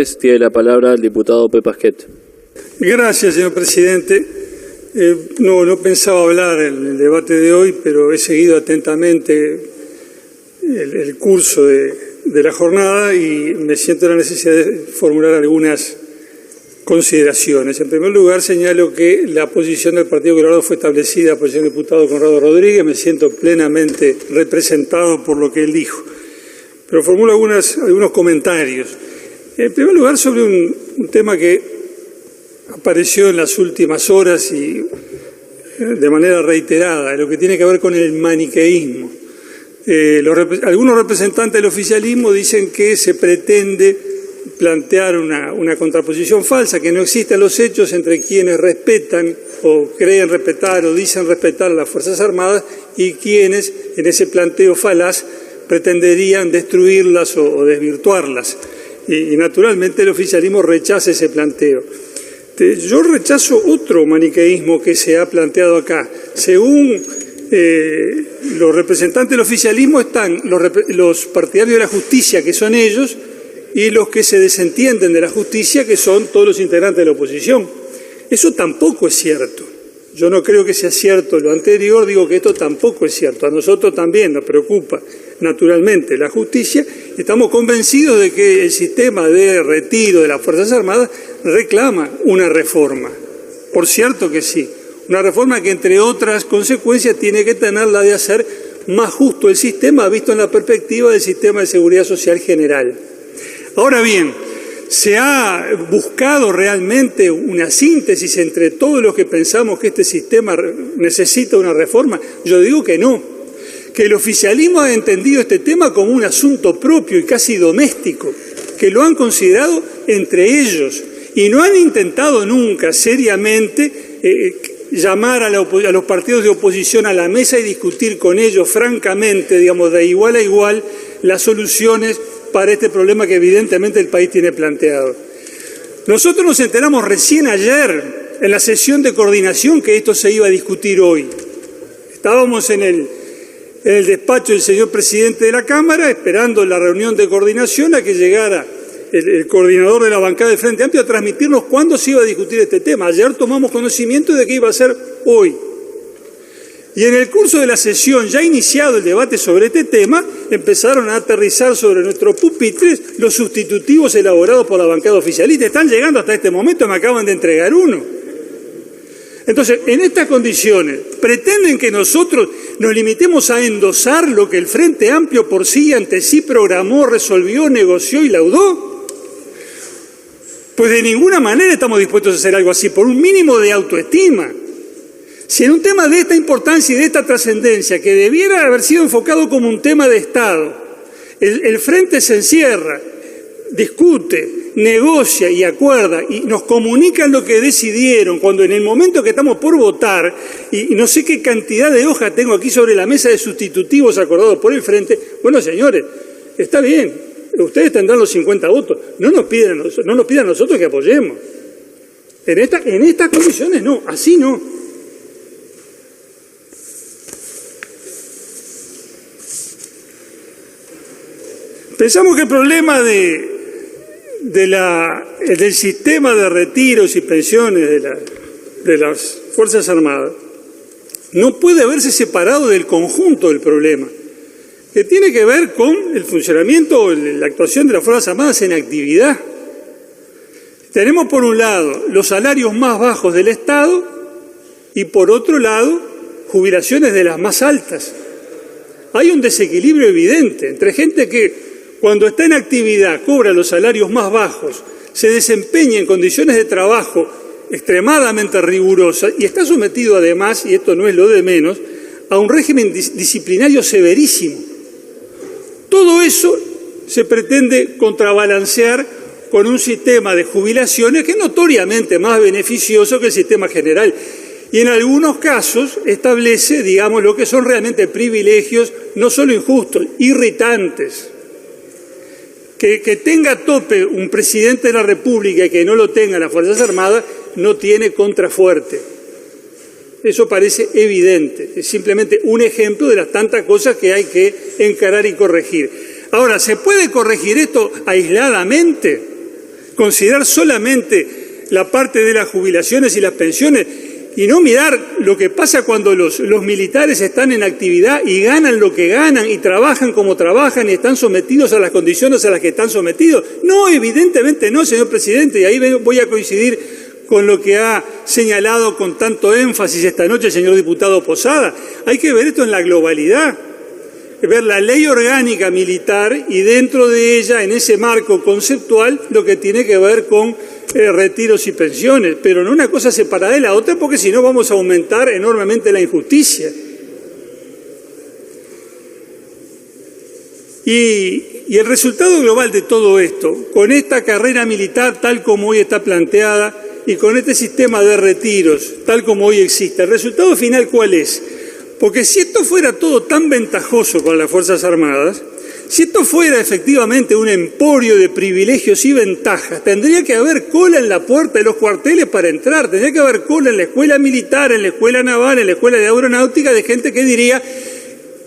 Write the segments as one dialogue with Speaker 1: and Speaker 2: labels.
Speaker 1: debates. Tiene la palabra el diputado Pepe Pasquet.
Speaker 2: Gracias, señor presidente. No pensaba hablar en el debate de hoy, pero he seguido atentamente el curso de la jornada y me siento la necesidad de formular algunas consideraciones. En primer lugar, señalo que la posición del Partido Colorado fue establecida por el señor diputado Conrado Rodríguez. Me siento plenamente representado por lo que él dijo. Pero formulo algunos comentarios. En primer lugar, sobre un tema que apareció en las últimas horas y de manera reiterada, lo que tiene que ver con el maniqueísmo. Algunos representantes del oficialismo dicen que se pretende plantear una contraposición falsa, que no existen los hechos entre quienes respetan o creen respetar o dicen respetar las Fuerzas Armadas y quienes, en ese planteo falaz, pretenderían destruirlas o desvirtuarlas. Y naturalmente el oficialismo rechaza ese planteo. Yo rechazo otro maniqueísmo que se ha planteado acá. Según los representantes del oficialismo están los partidarios de la justicia, que son ellos, y los que se desentienden de la justicia, que son todos los integrantes de la oposición. Eso tampoco es cierto. Yo no creo que sea cierto lo anterior, digo que esto tampoco es cierto. A nosotros también nos preocupa, naturalmente, la justicia. Estamos convencidos de que el sistema de retiro de las Fuerzas Armadas reclama una reforma. Por cierto que sí. Una reforma que, entre otras consecuencias, tiene que tener la de hacer más justo el sistema, visto en la perspectiva del sistema de seguridad social general. Ahora bien, ¿se ha buscado realmente una síntesis entre todos los que pensamos que este sistema necesita una reforma? Yo digo que no, que el oficialismo ha entendido este tema como un asunto propio y casi doméstico, que lo han considerado entre ellos y no han intentado nunca seriamente llamar a los partidos de oposición a la mesa y discutir con ellos francamente, digamos, de igual a igual, las soluciones para este problema que evidentemente el país tiene planteado. Nosotros nos enteramos recién ayer en la sesión de coordinación que esto se iba a discutir hoy. Estábamos en el despacho del señor presidente de la Cámara esperando la reunión de coordinación a que llegara el coordinador de la bancada del Frente Amplio a transmitirnos cuándo se iba a discutir este tema. Ayer tomamos conocimiento de que iba a ser hoy. Y en el curso de la sesión, ya iniciado el debate sobre este tema, empezaron a aterrizar sobre nuestros pupitres los sustitutivos elaborados por la bancada oficialista. Están llegando hasta este momento, me acaban de entregar uno. Entonces, en estas condiciones, ¿pretenden que nosotros nos limitemos a endosar lo que el Frente Amplio por sí y ante sí programó, resolvió, negoció y laudó? Pues de ninguna manera estamos dispuestos a hacer algo así, por un mínimo de autoestima. Si en un tema de esta importancia y de esta trascendencia, que debiera haber sido enfocado como un tema de Estado, el Frente se encierra, discute, negocia y acuerda y nos comunican lo que decidieron, cuando en el momento que estamos por votar, y no sé qué cantidad de hojas tengo aquí sobre la mesa de sustitutivos acordados por el Frente, bueno, señores, está bien, ustedes tendrán los 50 votos, no nos pidan a nosotros que apoyemos. En estas condiciones no, así no. Pensamos que el problema del sistema de retiros y pensiones de las Fuerzas Armadas no puede verse separado del conjunto del problema, que tiene que ver con el funcionamiento o la actuación de las Fuerzas Armadas en actividad. Tenemos por un lado los salarios más bajos del Estado y por otro lado jubilaciones de las más altas. Hay un desequilibrio evidente entre gente que cuando está en actividad cobra los salarios más bajos, se desempeña en condiciones de trabajo extremadamente rigurosas y está sometido además, y esto no es lo de menos, a un régimen disciplinario severísimo. Todo eso se pretende contrabalancear con un sistema de jubilaciones que es notoriamente más beneficioso que el sistema general. Y en algunos casos establece, digamos, lo que son realmente privilegios, no solo injustos, irritantes. Que tenga a tope un presidente de la República y que no lo tenga las Fuerzas Armadas no tiene contrafuerte. Eso parece evidente, es simplemente un ejemplo de las tantas cosas que hay que encarar y corregir. Ahora, ¿se puede corregir esto aisladamente? considerar solamente la parte de las jubilaciones y las pensiones y no mirar lo que pasa cuando los militares están en actividad y ganan lo que ganan y trabajan como trabajan y están sometidos a las condiciones a las que están sometidos. No, evidentemente no, señor presidente, y ahí voy a coincidir con lo que ha señalado con tanto énfasis esta noche el señor diputado Posada. Hay que ver esto en la globalidad, ver la ley orgánica militar y dentro de ella, en ese marco conceptual, lo que tiene que ver con retiros y pensiones, pero no una cosa separada de la otra, porque si no vamos a aumentar enormemente la injusticia. Y el resultado global de todo esto, con esta carrera militar tal como hoy está planteada y con este sistema de retiros tal como hoy existe, ¿el resultado final cuál es? Porque si esto fuera todo tan ventajoso para las Fuerzas Armadas, si esto fuera efectivamente un emporio de privilegios y ventajas, tendría que haber cola en la puerta de los cuarteles para entrar, tendría que haber cola en la escuela militar, en la escuela naval, en la escuela de aeronáutica, de gente que diría,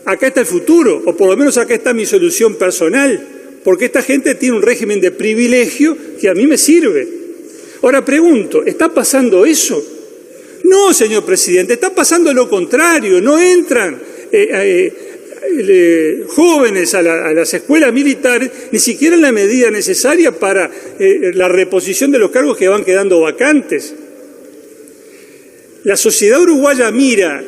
Speaker 2: acá está el futuro, o por lo menos acá está mi solución personal, porque esta gente tiene un régimen de privilegio que a mí me sirve. Ahora pregunto, ¿está pasando eso? No, señor presidente, está pasando lo contrario, no entran jóvenes a las escuelas militares, ni siquiera en la medida necesaria para la reposición de los cargos que van quedando vacantes. La sociedad uruguaya mira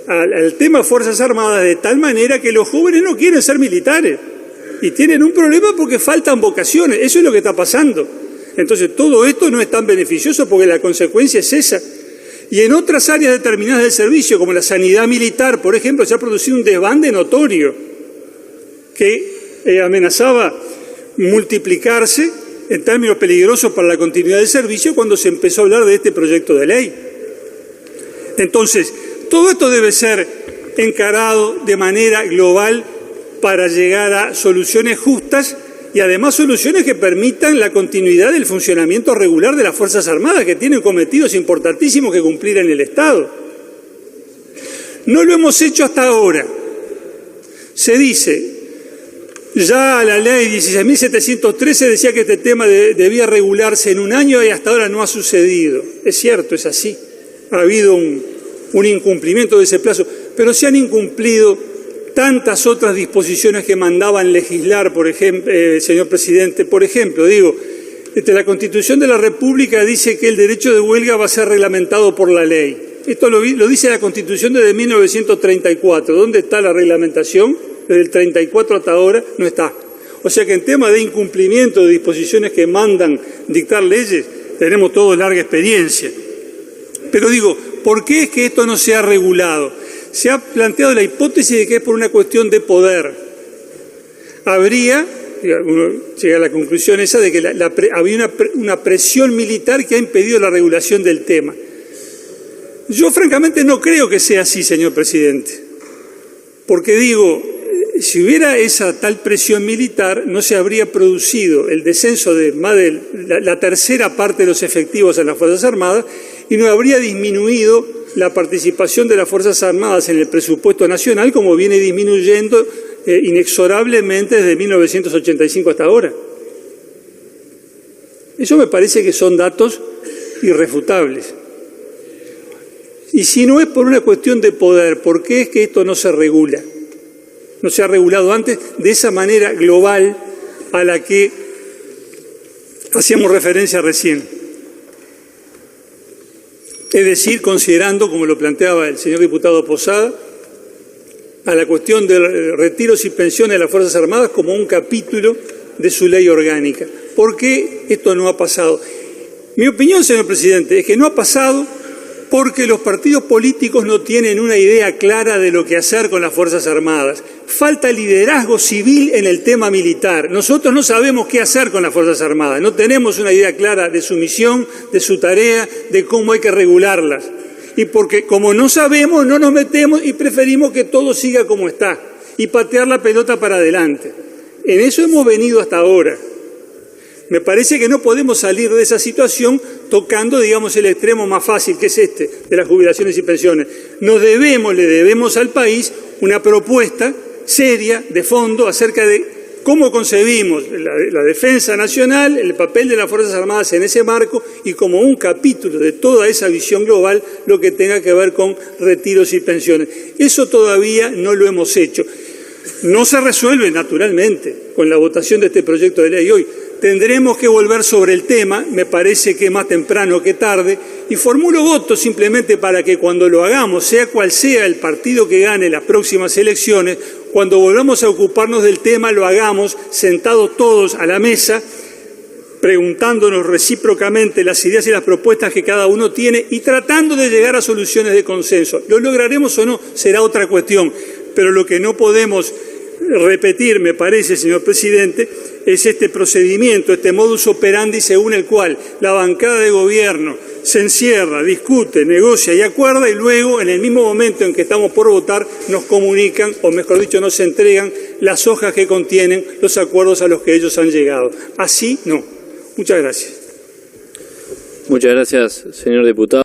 Speaker 2: al tema Fuerzas Armadas de tal manera que los jóvenes no quieren ser militares y tienen un problema porque faltan vocaciones. Eso es lo que está pasando. Entonces todo esto no es tan beneficioso porque la consecuencia es esa. Y en otras áreas determinadas del servicio, como la sanidad militar, por ejemplo, se ha producido un desbande notorio que amenazaba multiplicarse en términos peligrosos para la continuidad del servicio cuando se empezó a hablar de este proyecto de ley. Entonces, todo esto debe ser encarado de manera global para llegar a soluciones justas y además soluciones que permitan la continuidad del funcionamiento regular de las Fuerzas Armadas, que tienen cometidos importantísimos que cumplir en el Estado. No lo hemos hecho hasta ahora. Se dice, ya la ley 16.713 decía que este tema debía regularse en un año y hasta ahora no ha sucedido. Es cierto, es así. Ha habido un incumplimiento de ese plazo, pero se han incumplido tantas otras disposiciones que mandaban legislar, por ejemplo, señor presidente, por ejemplo, la Constitución de la República dice que el derecho de huelga va a ser reglamentado por la ley. Esto lo dice la Constitución desde 1934. ¿Dónde está la reglamentación? Desde el 34 hasta ahora no está. O sea que en tema de incumplimiento de disposiciones que mandan dictar leyes, tenemos todos larga experiencia. Pero ¿por qué es que esto no se ha regulado? Se ha planteado la hipótesis de que es por una cuestión de poder. Uno llega a la conclusión esa de que había una presión militar que ha impedido la regulación del tema. Yo francamente no creo que sea así, señor presidente, porque si hubiera esa tal presión militar, no se habría producido el descenso de más de la tercera parte de los efectivos en las Fuerzas Armadas y no habría disminuido la participación de las Fuerzas Armadas en el presupuesto nacional como viene disminuyendo inexorablemente desde 1985 hasta ahora. Eso me parece que son datos irrefutables. Y si no es por una cuestión de poder, ¿por qué es que esto no se regula? No se ha regulado antes de esa manera global a la que hacíamos referencia recién. Es decir, considerando, como lo planteaba el señor diputado Posada, a la cuestión de retiros y pensiones de las Fuerzas Armadas como un capítulo de su ley orgánica. ¿Por qué esto no ha pasado? Mi opinión, señor presidente, es que no ha pasado porque los partidos políticos no tienen una idea clara de lo que hacer con las Fuerzas Armadas. Falta liderazgo civil en el tema militar. Nosotros no sabemos qué hacer con las Fuerzas Armadas, no tenemos una idea clara de su misión, de su tarea, de cómo hay que regularlas. Y porque como no sabemos, no nos metemos y preferimos que todo siga como está y patear la pelota para adelante. En eso hemos venido hasta ahora. Me parece que no podemos salir de esa situación tocando, digamos, el extremo más fácil, que es este, de las jubilaciones y pensiones. Le debemos al país una propuesta seria, de fondo, acerca de cómo concebimos la defensa nacional, el papel de las Fuerzas Armadas en ese marco y como un capítulo de toda esa visión global lo que tenga que ver con retiros y pensiones. Eso todavía no lo hemos hecho. No se resuelve, naturalmente, con la votación de este proyecto de ley hoy. Tendremos que volver sobre el tema, me parece que más temprano que tarde, y formulo votos simplemente para que cuando lo hagamos, sea cual sea el partido que gane las próximas elecciones, cuando volvamos a ocuparnos del tema, lo hagamos sentados todos a la mesa, preguntándonos recíprocamente las ideas y las propuestas que cada uno tiene y tratando de llegar a soluciones de consenso. ¿Lo lograremos o no? Será otra cuestión, pero lo que no podemos repetir, me parece, señor presidente, es este procedimiento, este modus operandi según el cual la bancada de gobierno se encierra, discute, negocia y acuerda y luego, en el mismo momento en que estamos por votar, nos comunican, o mejor dicho, nos entregan las hojas que contienen los acuerdos a los que ellos han llegado. Así no. Muchas gracias.
Speaker 1: Muchas gracias, señor diputado.